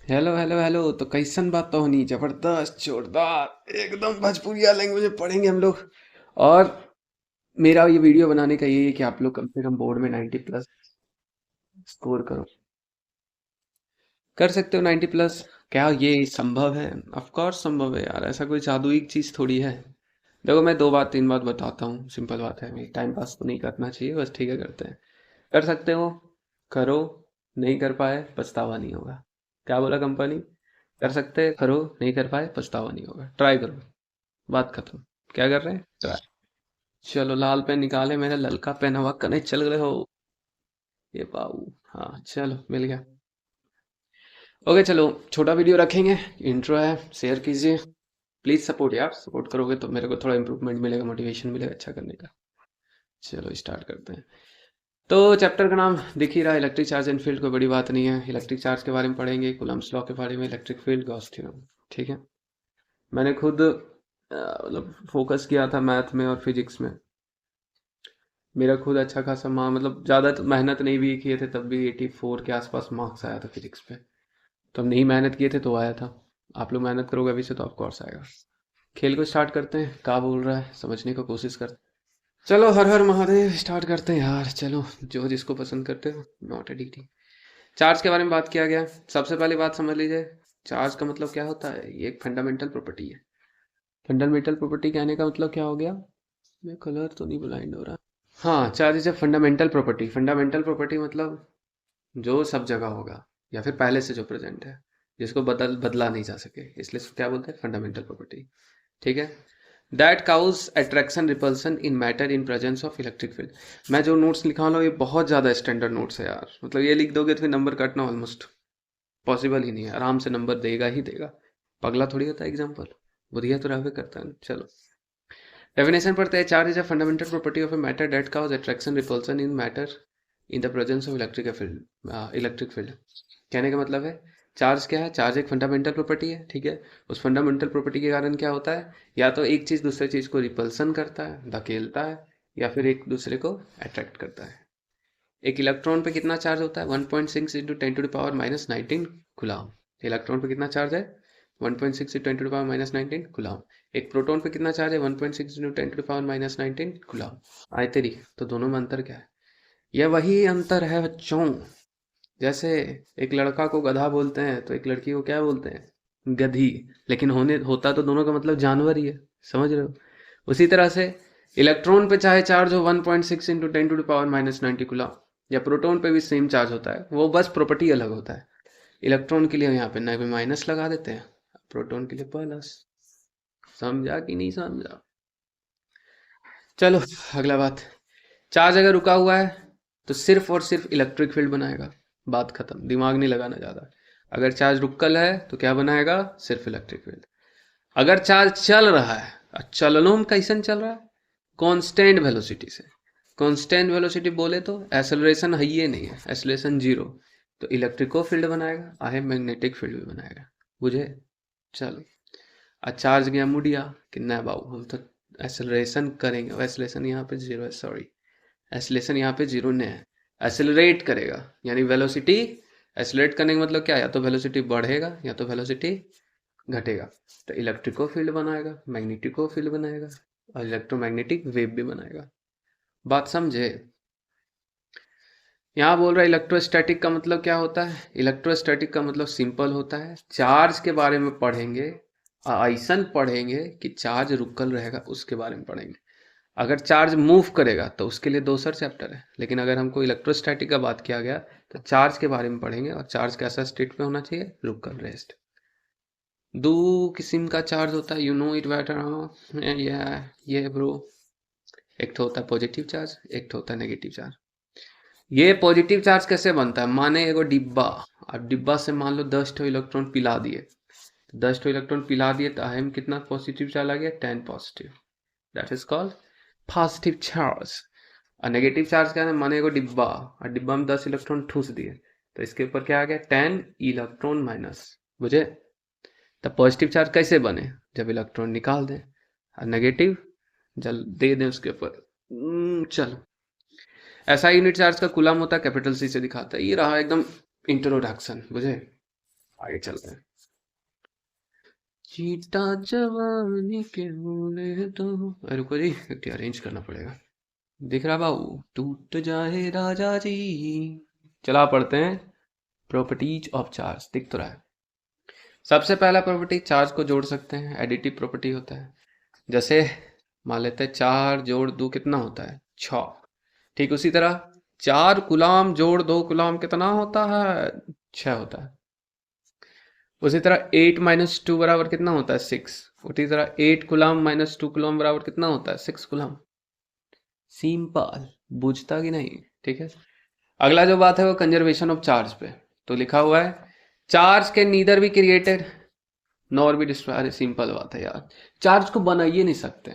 Hello hello hello. तो कैसन बात तो होनी जबरदस्त जोरदार एकदम भोजपुरिया लैंग्वेज में पढ़ेंगे हम लोग। और मेरा ये वीडियो बनाने का ये है कि आप लोग कम से कम बोर्ड में 90 प्लस स्कोर करो। कर सकते हो 90 प्लस। क्या ये संभव है? ऑफ कोर्स संभव है यार, ऐसा कोई जादुई चीज थोड़ी है। देखो मैं दो बात तीन बात बताता हूँ, सिंपल बात है, टाइम पास तो नहीं करना चाहिए, बस ठीक है करते हैं। कर सकते हो, करो। नहीं कर पाए पछतावा नहीं होगा। क्या बोला कंपनी? कर सकते करो, नहीं कर पाए पछतावा नहीं होगा, ट्राई करो। बात खत्म। क्या कर रहे हैं? ट्राई। चलो लाल पेन निकाले, मेरा ललका पेन हवा कने चल रहे हो। ये पाऊ। हाँ चलो मिल गया। ओके चलो, छोटा वीडियो रखेंगे। इंट्रो है, शेयर कीजिए। प्लीज सपोर्ट यार, सपोर्ट करोगे तो मेरे को थोड़ा इंप्रूवमेंट मिलेगा, मोटिवेशन मिलेगा अच्छा करने का। चलो स्टार्ट करते हैं। तो चैप्टर का नाम दिख ही रहा है, इलेक्ट्रिक चार्ज एंड फील्ड। कोई बड़ी बात नहीं है, इलेक्ट्रिक चार्ज के बारे में पढ़ेंगे, कूलम्ब्स लॉ के बारे में, इलेक्ट्रिक फील्ड, गॉस थ्योरम। ठीक है। मैंने खुद मतलब फोकस किया था मैथ में और फिजिक्स में। मेरा खुद अच्छा खासा मतलब ज़्यादा तो मेहनत नहीं भी किए थे तब भी 84 के आसपास मार्क्स आया था फिजिक्स पे। तो हम नहीं मेहनत किए थे तो आया था। आप लोग मेहनत करोगे अभी से तो ऑफकोर्स आएगा। खेल को स्टार्ट करते हैं, क्या बोल रहा है समझने की कोशिश करते हैं। चलो हर हर महादेव, स्टार्ट करते हैं यार। चलो जो जिसको पसंद करते हो, नॉट ए डिग्री। चार्ज के बारे में बात किया गया। सबसे पहली बात समझ लीजिए, चार्ज का मतलब क्या होता है। ये एक फंडामेंटल प्रॉपर्टी है। फंडामेंटल प्रॉपर्टी कहने का मतलब क्या हो गया? मैं कलर तो नहीं ब्लाइंड हो रहा। हाँ, charge is a fundamental property. Fundamental property मतलब जो सब जगह होगा, या फिर पहले से जो प्रेजेंट है, जिसको बदला नहीं जा सके, इसलिए इसको क्या बोलते हैं? Fundamental property. ठीक है। That cause attraction repulsion in matter in presence of electric field. मैं जो नोट्स लिखा हूँ ये बहुत ज़्यादा स्टैंडर्ड नोट्स है यार, मतलब ये लिख दोगे तो फिर नंबर कटना ऑलमोस्ट पॉसिबल ही नहीं है, आराम से नंबर देगा ही देगा। पगला थोड़ी होता है एग्जाम्पल, बुधिया तो रहबे करता है। चलो डेफिनेशन पढ़ते हैं। Charge is a fundamental property of a matter that cause attraction repulsion in matter in the presence of electric field. Electric field कहने का मतलब है, चार्ज क्या है? चार्ज एक फंडामेंटल प्रॉपर्टी है, ठीक है। उस फंडामेंटल प्रॉपर्टी के कारण क्या होता है, या तो एक चीज दूसरे चीज को रिपल्सन करता है, धकेलता है, या फिर एक दूसरे को अट्रैक्ट करता है। एक इलेक्ट्रॉन पे कितना चार्ज होता है? 1.6 into ten to the power minus 19 coulomb. Electron पे कितना चार्ज है? 1.6 into ten to the power minus 19 coulomb. एक प्रोटॉन पे कितना चार्ज है? 1.6 into ten to the power minus 19 coulomb. आए तेरी, तो दोनों में अंतर क्या है? यह वही अंतर है बच्चों। जैसे एक लड़का को गधा बोलते हैं तो एक लड़की को क्या बोलते हैं? गधी। लेकिन होने होता तो दोनों का मतलब जानवर ही है। समझ रहे हो? उसी तरह से इलेक्ट्रॉन पे चाहे चार्ज हो 1.6 into ten to the power minus 90 coulomb, या प्रोटॉन पे भी सेम चार्ज होता है, वो बस प्रॉपर्टी अलग होता है। इलेक्ट्रॉन के लिए यहाँ पे ना भी माइनस लगा देते हैं, प्रोटॉन के लिए प्लस। समझा कि नहीं समझा? चलो अगला बात। चार्ज अगर रुका हुआ है तो सिर्फ और सिर्फ इलेक्ट्रिक फील्ड बनाएगा। बात खत्म, दिमाग नहीं लगाना ज़्यादा। अगर चार्ज रुकल है तो क्या बनाएगा? सिर्फ इलेक्ट्रिक फील्ड। अगर चार्ज चल रहा है, और चलनों में कैसन चल रहा है? कांस्टेंट वेलोसिटी से। कांस्टेंट वेलोसिटी बोले तो एक्सेलरेशन है ही नहीं है, एक्सेलरेशन जीरो। तो इलेक्ट्रिको फील्ड बनाएगा, आहे मैग्नेटिक फील्ड भी बनाएगा। बुझे? चलो। और चार्ज गया मुड़िया कि ना बाबू हम तो एक्सेलरेशन करेंगे, एक्सेलरेशन यहाँ पे जीरो है, सॉरी। एक्सेलरेशन यहाँ पे जीरो ने है। एक्सेलरेट करेगा यानी वेलोसिटी। एक्सेलरेट करने का मतलब क्या है? या तो वेलोसिटी बढ़ेगा या तो वेलोसिटी घटेगा। तो इलेक्ट्रिको फील्ड बनाएगा, मैग्नेटिको फील्ड बनाएगा, और इलेक्ट्रोमैग्नेटिक वेव भी बनाएगा। बात समझे? यहाँ बोल रहा है इलेक्ट्रोस्टैटिक का मतलब क्या होता है। इलेक्ट्रोस्टैटिक का मतलब सिंपल होता है, चार्ज के बारे में पढ़ेंगे, ऐसन पढ़ेंगे कि चार्ज रुकल रहेगा उसके बारे में पढ़ेंगे। अगर चार्ज मूव करेगा तो उसके लिए दूसरा चैप्टर है, लेकिन अगर हमको इलेक्ट्रोस्टैटिक का बात किया गया तो चार्ज के बारे में पढ़ेंगे, और चार्ज कैसा स्टेट में होना चाहिए? रुकल रेस्ट। दो किस्म का चार्ज होता है, यू नो इट बेटर। ये ब्रो, एक तो होता है पॉजिटिव चार्ज, एक तो होता है नेगेटिव चार्ज। ये पॉजिटिव चार्ज कैसे बनता है? माने एगो डिब्बा, अब डिब्बा से मान लो 10 इलेक्ट्रॉन पिला दिए, 10 इलेक्ट्रॉन पिला दिए तो हम कितना पॉजिटिव चार्ज आ गया? 10 positive. That is called positive charge. और नेगेटिव चार्ज क्या है? माने एगो डिब्बा, और डिब्बा में 10 इलेक्ट्रॉन ठूस दिए, तो इसके ऊपर क्या आ गया? 10 इलेक्ट्रॉन माइनस। बुझे? तब पॉजिटिव चार्ज कैसे बने? जब इलेक्ट्रॉन निकाल दें, और नेगेटिव जल दे दें उसके ऊपर। चलो, ऐसा यूनिट चार्ज का कूलम होता है, कैपिटल सी से दिखाता है। ये रहा एकदम इंट्रोडक्शन। बुझे? आगे चलते हैं। चीटा जवानी के बोले तो, रुको जी, एक अरेंज करना पड़ेगा। दिख रहा बाबू, टूट जाए राजा जी। चला पढ़ते हैं प्रॉपर्टीज ऑफ चार्ज। दिख तो रहा है। सबसे पहला प्रॉपर्टी, चार्ज को जोड़ सकते हैं, एडिटिव प्रॉपर्टी होता है। जैसे मान लेते हैं 4 जोड़ 2 कितना होता है, 6। ठीक उसी तरह 4 गुलाम जोड़ 2 गुलाम कितना होता है, 6 होता है। उसी तरह 8 माइनस 2 बराबर कितना होता है, 6। उसी तरह 8 गुलाम माइनस 2 गुलाम बराबर कितना होता है, 6 गुलाम। सिंपल, बुझता कि नहीं। ठीक है। अगला जो बात है वो कंजर्वेशन ऑफ चार्ज पे। तो लिखा हुआ है चार्ज के नीदर भी क्रिएटेड नॉर भी डिस्ट्रॉय। अरे सिंपल बात है यार, चार्ज को बना ही नहीं सकते।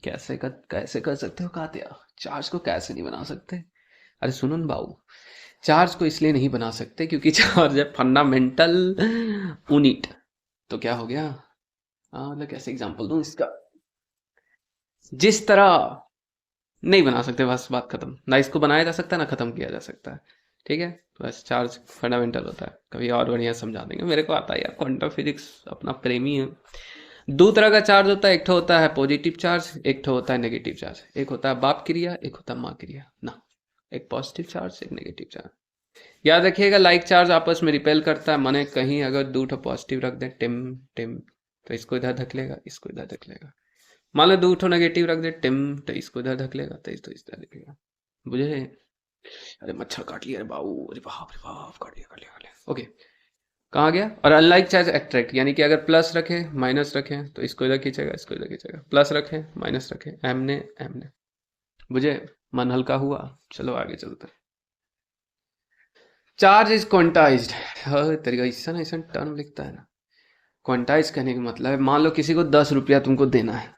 कैसे कर सकते हो कातिया, चार्ज को कैसे नहीं बना सकते। अरे सुनो न बाबू, चार्ज को इसलिए नहीं बना सकते क्योंकि चार्ज है फंडामेंटल यूनिट। तो क्या हो गया, मतलब कैसे एग्जांपल दूं इसका, जिस तरह नहीं बना सकते, बस बात खत्म। ना इसको बनाया जा सकता है ना खत्म किया जा सकता है। ठीक है, तो बस चार्ज फंडामेंटल होता है। कभी और बढ़िया समझा देंगे, मेरे को आता है यार, क्वांटम फिजिक्स अपना प्रेमी है। दो तरह का चार्ज होता है, एक तो होता है पॉजिटिव चार्ज, एक तो होता है नेगेटिव चार्ज। एक होता है बाप क्रिया, एक होता है माँ क्रिया ना। एक पॉजिटिव चार्ज, एक नेगेटिव चार्ज। याद रखिएगा, लाइक चार्ज आपस में रिपेल करता है। माने कहीं अगर दो ठो पॉजिटिव रख दें, टिम टिम, तो इसको इधर धकेलेगा, इसको इधर धकेलेगा। मान लो दो ठो नेगेटिव रख दे टिम, तो इसको इधर धकेलेगा, तो इसको इधर धकेलेगा। बुझे। अरे मच्छर काट लिया रे बाबू, अरे बाप, काट लिया। ओके, कहाँ गया। और अनलाइक चार्ज अट्रैक्ट, यानी कि अगर प्लस रखें माइनस रखें तो इसको इधर खींचेगा, इसको इधर खींचेगा। प्लस रखें माइनस रखें, एम ने। बुझे, मन हल्का हुआ। चलो आगे चलते हैं। Charge is quantized. तरीका ऐसा ना, ऐसा टर्म लिखता है ना। क्वांटाइज कहने का मतलब है, मान लो किसी को 10 रुपया तुमको देना है।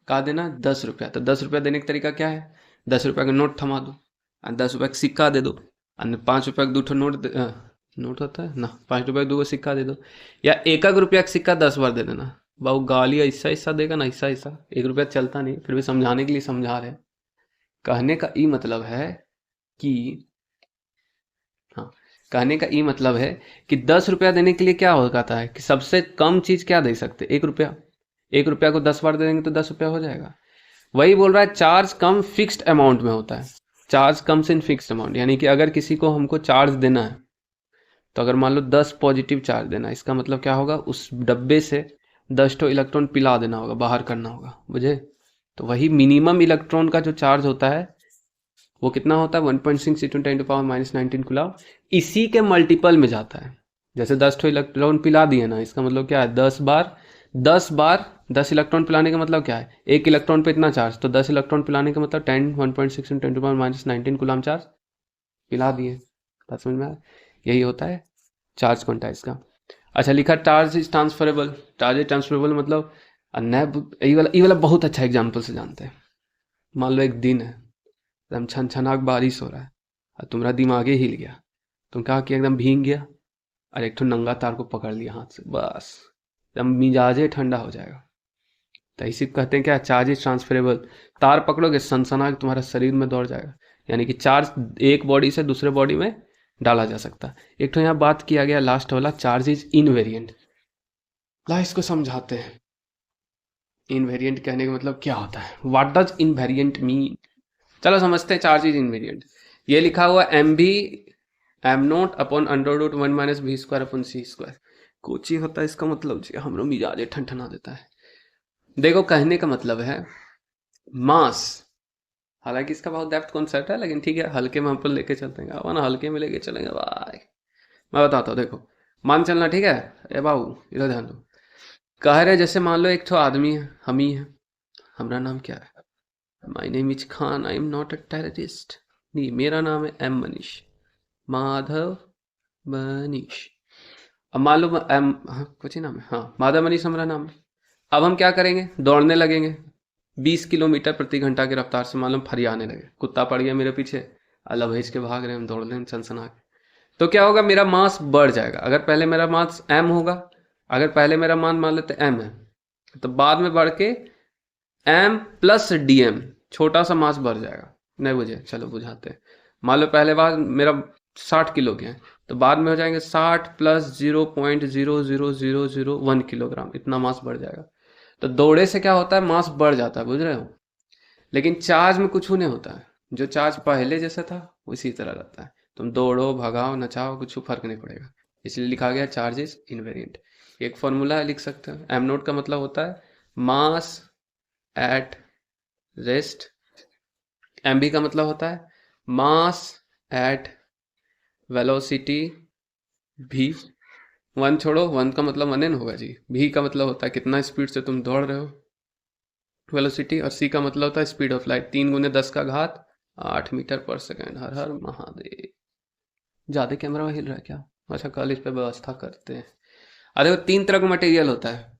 कहा देना 10 रुपया, तो 10 रुपया देने का तरीका क्या है, 10 रुपया का नोट थमा दो, और 10 रुपया का सिक्का दे दो, और 5 रुपया का 2 नोट नोट होता है ना, 5 रुपया का 2 सिक्का दे दो। या 1 रुपया का सिक्का 10 बार दे देना। बाबू गाली ऐसा ऐसा देगा ना, ऐसा ऐसा। 1 रुपया चलता नहीं, फिर भी समझाने के लिए समझा रहे हैं। कहने का ये मतलब है कि, हाँ, कहने का ये मतलब है कि 10 रुपया देने के लिए क्या हो जाता है कि सबसे कम चीज क्या दे सकते, 1 रुपया। 1 रुपया को 10 बार दे देंगे तो 10 रुपया हो जाएगा। वही बोल रहा है, चार्ज कम फिक्स्ड अमाउंट में होता है। Charge comes in fixed amount, यानी कि अगर किसी को हमको चार्ज देना है, तो अगर मान लो 10 पॉजिटिव चार्ज देना है, इसका मतलब क्या होगा, उस डब्बे से 10 ठो इलेक्ट्रॉन पिला देना होगा, बाहर करना होगा। बुझे। तो वही मिनिमम इलेक्ट्रॉन का जो चार्ज होता है वो कितना होता है, 1.6 × 10⁻⁹ कूलम। इसी के मल्टीपल में जाता है। जैसे 10 ठो इलेक्ट्रॉन पिला दिए ना, इसका मतलब क्या है, 10 बार 10 इलेक्ट्रॉन पिलाने का मतलब क्या है, एक इलेक्ट्रॉन पे इतना चार्ज, तो 10 इलेक्ट्रॉन पिलाने का मतलब 1.6 × 10⁻⁹ कूलम चार्ज पिला दिए। बात समझ में आया। यही होता है चार्ज क्वांटाइज का। अच्छा, लिखा charge is transferable. Charge is transferable मतलब, ये वाला बहुत अच्छा एग्जाम्पल से जानते हैं। मान लो एक दिन है, एकदम छन छनाक बारिश हो रहा है, और तुम्हारा दिमागे हिल गया। तुम कहा कि एकदम भीग गया, और एक ठो नंगा तार को पकड़ लिया हाथ से, बस एकदम मिजाजे ठंडा हो जाएगा। तो इसी कहते हैं क्या, चार्ज इज ट्रांसफरेबल। तार पकड़ोगे सनसना के तुम्हारा शरीर में दौड़ जाएगा। यानी कि चार्ज एक बॉडी से दूसरे बॉडी में डाला जा सकता है। एक तो यहाँ बात किया गया लास्ट वाला, चार्ज इज इनवेरिएंट। ला इसको समझाते हैं। इनवेरिएंट कहने का मतलब क्या होता है, व्हाट डज इनवेरिएंट मीन। चलो समझते हैं चार्ज इज इनवेरिएंट। ये लिखा हुआ एम भी M naught upon √1 - v² / c²। कुछ ही होता है इसका मतलब जी, हम लोग मिजाज ठंडा देता है। देखो, कहने का मतलब है मास। हालांकि इसका बहुत डेप्थ कॉन्सेप्ट है, लेकिन ठीक है, हल्के में हम लोग लेके चलते हैं। अब ना हल्के में लेके चलेंगे भाई। मैं बताता हूँ, देखो मान चलना, ठीक है। ए बाबू इधर ध्यान दो। कह रहे जैसे मान लो एक तो आदमी है, हम ही है। हमारा नाम क्या है, my name is Khan, I am not a terrorist. नहीं, मेरा नाम है एम मनीष, माधव मनीष। अब मान लो एम, हाँ कुछ ही नाम है, हाँ माधव मनीष हमारा नाम है। अब हम क्या करेंगे, दौड़ने लगेंगे 20 किलोमीटर प्रति घंटा की रफ्तार से। मान लो फरियाने लगे, कुत्ता पड़ गया मेरे पीछे, अल्लाह भेज के भाग रहे हैं, हम दौड़ रहे हैं सनसना के। तो क्या होगा, मेरा मास बढ़ जाएगा। अगर पहले मेरा मास एम होगा, अगर पहले मेरा मान लेते एम है, तो बाद में बढ़ के एम प्लस डीएम, छोटा सा मास बढ़ जाएगा। नहीं बुझे, चलो बुझाते हैं। मान लो पहले बार मेरा 60 किलो के है, तो बाद में हो जाएंगे 60 प्लस 0.00001 किलोग्राम, इतना मास बढ़ जाएगा। तो दौड़े से क्या होता है, मास बढ़ जाता है, बुझ रहे हो। लेकिन चार्ज में कुछ नहीं होता है, जो चार्ज पहले जैसा था उसी तरह रहता है। तुम दौड़ो, भगाओ, नचाओ, कुछ फर्क नहीं पड़ेगा। इसलिए लिखा गया चार्ज इज इनवेरिएंट। एक फॉर्मूला है, लिख सकते हो। एम नोट का मतलब होता है mass at rest. M B का मतलब होता है मास एट वेलोसिटी भी। वन छोड़ो, वन का मतलब वन होगा जी। भी का मतलब होता है कितना स्पीड से तुम दौड़ रहे हो, वेलोसिटी। और सी का मतलब होता है स्पीड ऑफ लाइट, 3 × 10⁸ हर हर महादेव। ज्यादा कैमरा हिल रहा है क्या? अच्छा, कल इस पे व्यवस्था करते हैं। अरे देखो, 3 तरह का मटेरियल होता है,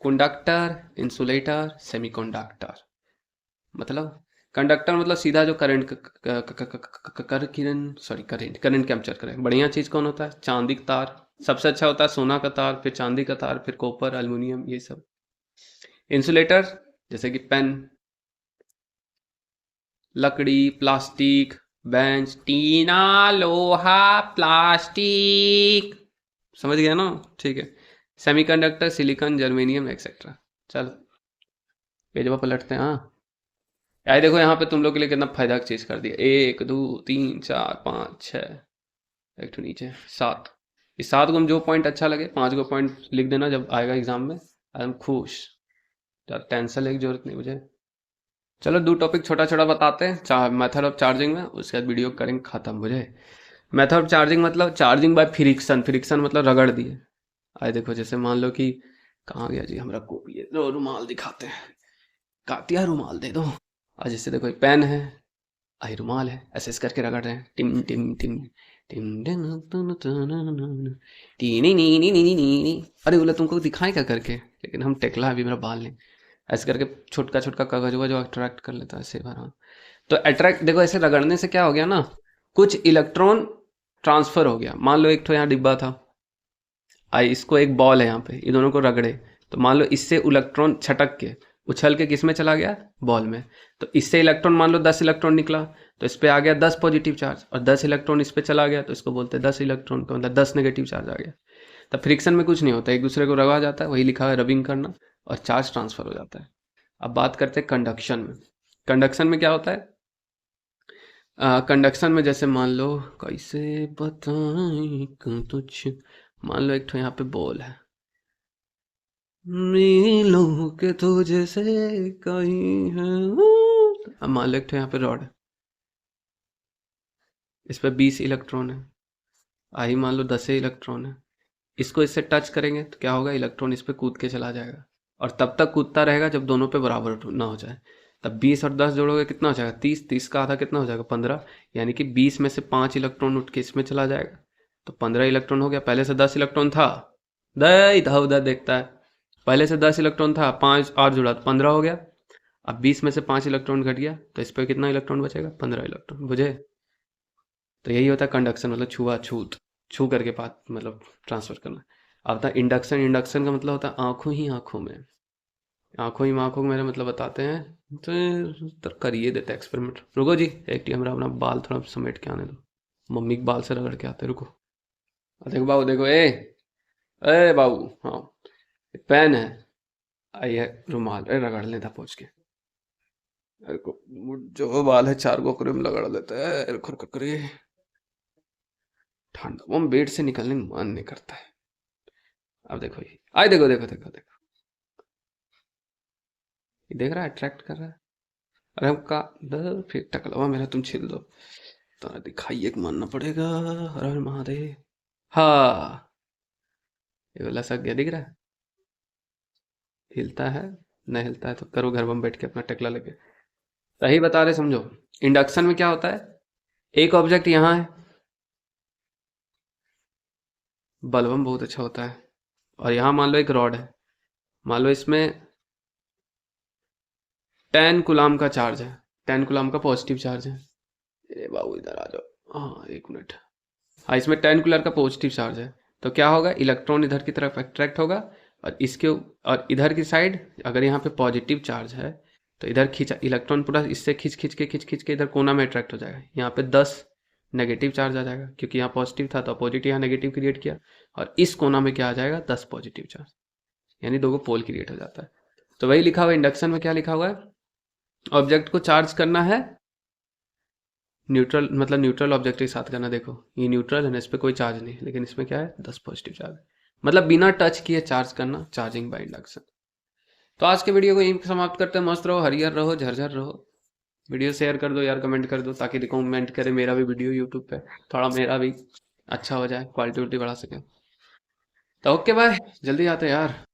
कंडक्टर, इंसुलेटर, सेमीकंडक्टर। मतलब कंडक्टर मतलब सीधा जो करंट कर किरण सॉरी करंट करंट कैप्चर करे। बढ़िया चीज कौन होता है? चांदी का तार। सबसे अच्छा होता है सोना का तार, फिर चांदी का तार, फिर कॉपर, एल्युमिनियम, ये सब। इंसुलेटर जैसे कि पेन, लकड़ी, प्लास्टिक, बेंच, टीना, लोहा, प्लास्टिक। समझ गया ना? ठीक है। Semiconductor, silicon, germanium, etcetera. चलो पेज पर पलटते हैं। हाँ, यार देखो यहाँ पे तुम लोग के लिए कितना फायदा की चीज कर दिया। 1 2 3 4 5 6, एक तो नीचे 7। इस 7 को हम जो पॉइंट अच्छा लगे, 5 को पॉइंट लिख देना जब आएगा एग्जाम में। आई एम खुश। टेंशन लेने की जरूरत नहीं मुझे। चलो 2 टॉपिक छोटा छोटा बताते हैं, मेथड ऑफ चार्जिंग में, उसके बाद वीडियो करेंगे खत्म। मुझे मेथड ऑफ चार्जिंग मतलब चार्जिंग बाय फ्रिक्शन। फ्रिक्शन मतलब रगड़ दिए। आए देखो, जैसे मान लो कि कहाँ गया जी हमारा कॉपी है, रुमाल दिखाते हैं। कातिया रुमाल दे दो। और जैसे देखो पेन है, आई रुमाल है, ऐसे ऐसे करके रगड़ रहे हैं। टिम टिम टिम टिम टीनी नी नी नी नी नी। अरे बोला तुमको दिखाएं क्या करके, लेकिन हम टेकला अभी मेरा बाल नहीं। ऐसे करके छोटका छोटका कागज हुआ जो अट्रैक्ट कर लेता है ऐसे बार। हाँ, तो अट्रैक्ट देखो, ऐसे रगड़ने से क्या हो गया ना, कुछ इलेक्ट्रॉन ट्रांसफर हो गया। मान लो एक तो यहाँ डिब्बा था, आई इसको एक बॉल है यहाँ पे, ये दोनों को रगड़े, तो मान लो इससे इलेक्ट्रॉन छटक के उछल के किस में चला गया, बॉल में। तो इससे इलेक्ट्रॉन मान लो 10 इलेक्ट्रॉन निकला, तो इस पे आ गया 10 पॉजिटिव चार्ज, और 10 इलेक्ट्रॉन इस पे चला गया, तो इसको बोलते हैं 10 इलेक्ट्रॉन का मतलब 10 नेगेटिव चार्ज आ गया। तो फ्रिक्शन में कुछ नहीं होता, एक दूसरे को रगड़ा जाता है, वही लिखा है रबिंग करना, और चार्ज ट्रांसफर हो जाता है। अब बात करते हैं कंडक्शन में। कंडक्शन में क्या होता है? कंडक्शन में जैसे मान लो, कैसे बताएं तुझ, मान लो एक तो यहाँ पे बॉल है, मिलो के तुझे से कहीं है। अब मान लो एक तो यहाँ पे रॉड है, इस पे 20 इलेक्ट्रॉन है, आई मान लो 10 इलेक्ट्रॉन है। इसको इससे टच करेंगे तो क्या होगा, इलेक्ट्रॉन इस पे कूद के चला जाएगा, और तब तक कूदता रहेगा जब दोनों पे बराबर ना हो जाए। तब 20 और 10 जोड़ोगे कितना हो जाएगा, 30। 30 का आधा कितना हो जाएगा, 15। यानी कि 20 में से 5 इलेक्ट्रॉन उठ के इसमें चला जाएगा, तो 15 इलेक्ट्रॉन हो गया। पहले से 10 इलेक्ट्रॉन था, दे इधर उधर देखता है, पहले से 10 इलेक्ट्रॉन था, 5 और जुड़ा तो 15 हो गया। अब 20 में से 5 इलेक्ट्रॉन घट गया, तो इस पर कितना इलेक्ट्रॉन बचेगा, 15 इलेक्ट्रॉन। बुझे? तो यही होता है कंडक्शन, मतलब छुआछूत, छू करके बात मतलब ट्रांसफर करना। अब था इंडक्शन। इंडक्शन का मतलब होता है आंखों ही आंखों में, आंखों ही आंखों में मेरा मतलब बताते हैं। तो करिए देते एक्सपेरिमेंट। रुको जी, एक टी हमारा अपना बाल थोड़ा समेट के आने दो, मम्मी के बाल से रगड़ के आते। रुको, देखो बाबू, देखो ए बाबू, हाँ पेन है, आई है रुमाल, अरे रगड़ लेता पहुंच के। अरे को जो बाल है 4 गोकरे में रगड़ लेता है, खुरकुरे ठंडा, वो बेड से निकलने का मन नहीं करता है। अब देखो ये, आए देखो देखो देखो देखो, ये देख रहा है, अट्रैक्ट कर रहा है। अरे हम का फिर टकलवा मेरा तुम छिल दो, तो दिखाइए कि मानना पड़ेगा। हर हर महादेव। हाँ, ये वाला सक गया, दिख रहा है, हिलता है। नहीं हिलता है तो करो घर में बैठ के अपना टेकला लेके। सही बता रहे, समझो। इंडक्शन में क्या होता है, एक ऑब्जेक्ट यहाँ है, बलबम बहुत अच्छा होता है, और यहाँ मान लो एक रॉड है, मान लो इसमें 10 कुलाम का चार्ज है, 10 कुलाम का पॉजिटिव चार्ज है। ए बाबू इधर आ जाओ, हाँ 1 मिनट। हाँ, इसमें 10 कुलर का पॉजिटिव चार्ज है, तो क्या होगा, इलेक्ट्रॉन इधर की तरफ अट्रैक्ट होगा, और इसके और इधर की साइड अगर यहाँ पे पॉजिटिव चार्ज है, तो इधर खींचा इलेक्ट्रॉन पूरा इससे खींच खींच के इधर कोना में अट्रैक्ट हो जाएगा। यहाँ पे 10 नेगेटिव चार्ज आ जाएगा, क्योंकि यहाँ पॉजिटिव था तो अपोजिट यहाँ नेगेटिव क्रिएट किया, और इस कोना में क्या आ जाएगा, 10 पॉजिटिव चार्ज, यानी दो को पोल क्रिएट हो जाता है। तो वही लिखा हुआ इंडक्शन में, क्या लिखा हुआ है, ऑब्जेक्ट को चार्ज करना है न्यूट्रल, मतलब न्यूट्रल ऑब्जेक्ट के साथ करना। देखो ये न्यूट्रल है ना, इस पर कोई चार्ज नहीं, लेकिन इसमें क्या है, 10 पॉजिटिव चार्ज, मतलब बिना टच किए चार्ज करना, चार्जिंग बाय इंडक्शन। तो आज के वीडियो को यहीं पे समाप्त करते हैं। मस्त रहो, हरियर रहो, झरझर रहो। वीडियो शेयर कर दो यार, कमेंट कर दो, ताकि रिकमेंड करे मेरा भी वीडियो यूट्यूब पे, थोड़ा मेरा भी अच्छा हो जाए, क्वालिटी बढ़ा सके। तो ओके बाय, जल्दी आते हैं यार।